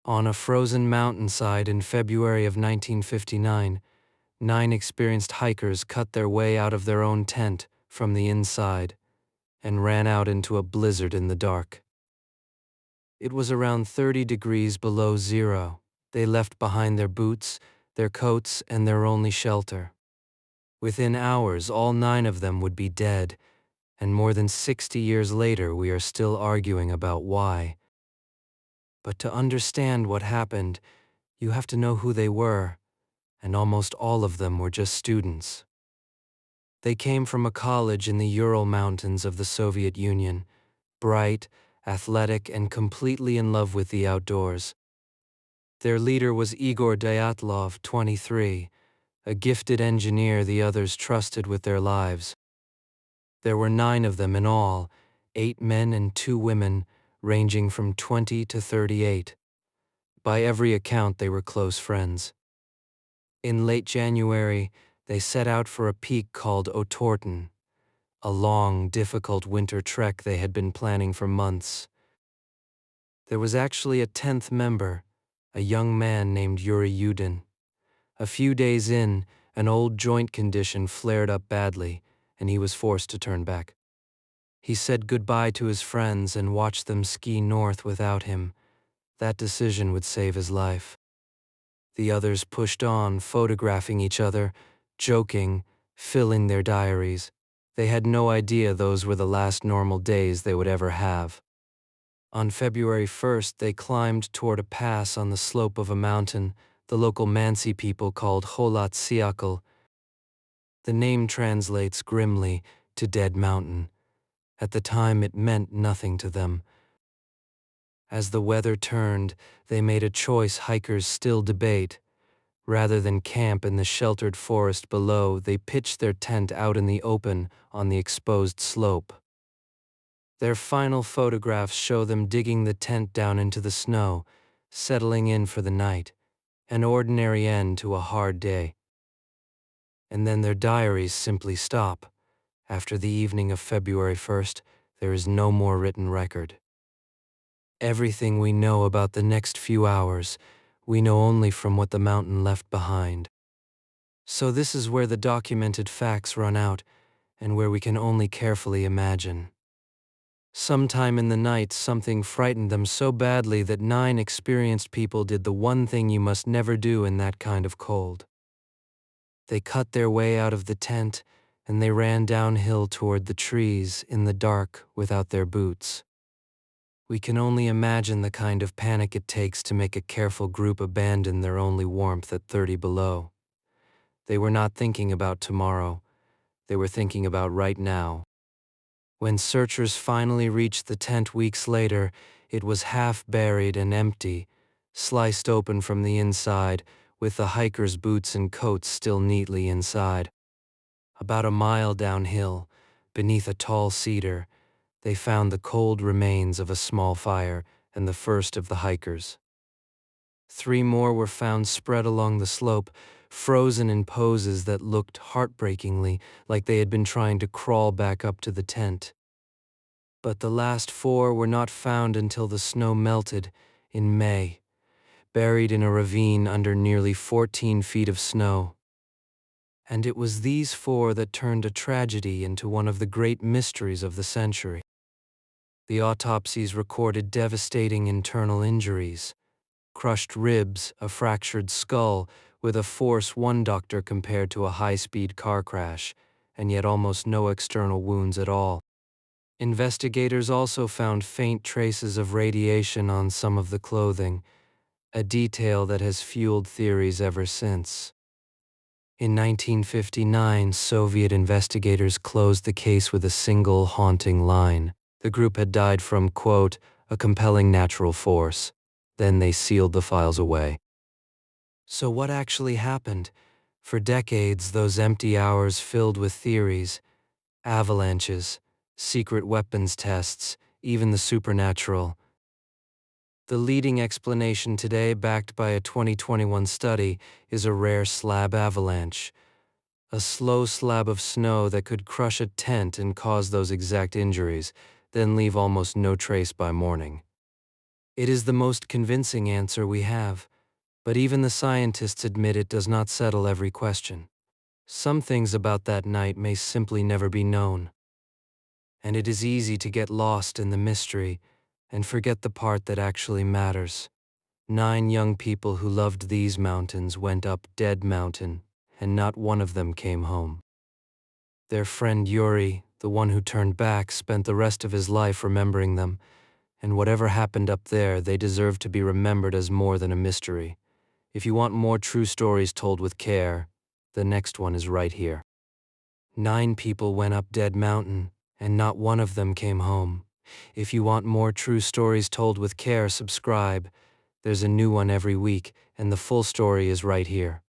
On a frozen mountainside in February of 1959, 9 experienced hikers cut their way out of their own tent from the inside and ran out into a blizzard in the dark. It was around 30 degrees below zero. They left behind their boots, their coats, and their only shelter. Within hours, all 9 of them would be dead, and more than 60 years later, we are still arguing about why. But to understand what happened, you have to know who they were, and almost all of them were just students. They came from a college in the Ural Mountains of the Soviet Union, bright, athletic, and completely in love with the outdoors. Their leader was Igor Dyatlov, 23, a gifted engineer the others trusted with their lives. There were 9 of them in all, 8 men and 2 women, ranging from 20 to 38. By every account, they were close friends. In late January, they set out for a peak called Otorten, a long, difficult winter trek they had been planning for months. There was actually a 10th member, a young man named Yuri Yudin. A few days in, an old joint condition flared up badly, and he was forced to turn back. He said goodbye to his friends and watched them ski north without him. That decision would save his life. The others pushed on, photographing each other, joking, filling their diaries. They had no idea those were the last normal days they would ever have. On February 1st, they climbed toward a pass on the slope of a mountain the local Mansi people called Kholat Syakhl. The name translates grimly to Dead Mountain. At the time, it meant nothing to them. As the weather turned, they made a choice hikers still debate. Rather than camp in the sheltered forest below, they pitched their tent out in the open on the exposed slope. Their final photographs show them digging the tent down into the snow, settling in for the night, an ordinary end to a hard day. And then their diaries simply stop. After the evening of February 1st, there is no more written record. Everything we know about the next few hours, we know only from what the mountain left behind. So this is where the documented facts run out, and where we can only carefully imagine. Sometime in the night, something frightened them so badly that 9 experienced people did the one thing you must never do in that kind of cold. They cut their way out of the tent, and they ran downhill toward the trees in the dark without their boots. We can only imagine the kind of panic it takes to make a careful group abandon their only warmth at 30 below. They were not thinking about tomorrow. They were thinking about right now. When searchers finally reached the tent weeks later, it was half buried and empty, sliced open from the inside, with the hikers' boots and coats still neatly inside. About a mile downhill, beneath a tall cedar, they found the cold remains of a small fire and the first of the hikers. 3 more were found spread along the slope, frozen in poses that looked heartbreakingly like they had been trying to crawl back up to the tent. But the last 4 were not found until the snow melted in May, buried in a ravine under nearly 14 feet of snow. And it was these 4 that turned a tragedy into one of the great mysteries of the century. The autopsies recorded devastating internal injuries, crushed ribs, a fractured skull, with a force one doctor compared to a high-speed car crash, and yet almost no external wounds at all. Investigators also found faint traces of radiation on some of the clothing, a detail that has fueled theories ever since. In 1959, Soviet investigators closed the case with a single haunting line. The group had died from, quote, a compelling natural force. Then they sealed the files away. So what actually happened? For decades, those empty hours filled with theories, avalanches, secret weapons tests, even the supernatural. The leading explanation today, backed by a 2021 study, is a rare slab avalanche, a slow slab of snow that could crush a tent and cause those exact injuries, then leave almost no trace by morning. It is the most convincing answer we have, but even the scientists admit it does not settle every question. Some things about that night may simply never be known. And it is easy to get lost in the mystery and forget the part that actually matters. 9 young people who loved these mountains went up Dead Mountain, and not one of them came home. Their friend Yuri, the one who turned back, spent the rest of his life remembering them, and whatever happened up there, they deserve to be remembered as more than a mystery. If you want more true stories told with care, the next one is right here. 9 people went up Dead Mountain, and not one of them came home. If you want more true stories told with care, subscribe. There's a new one every week, and the full story is right here.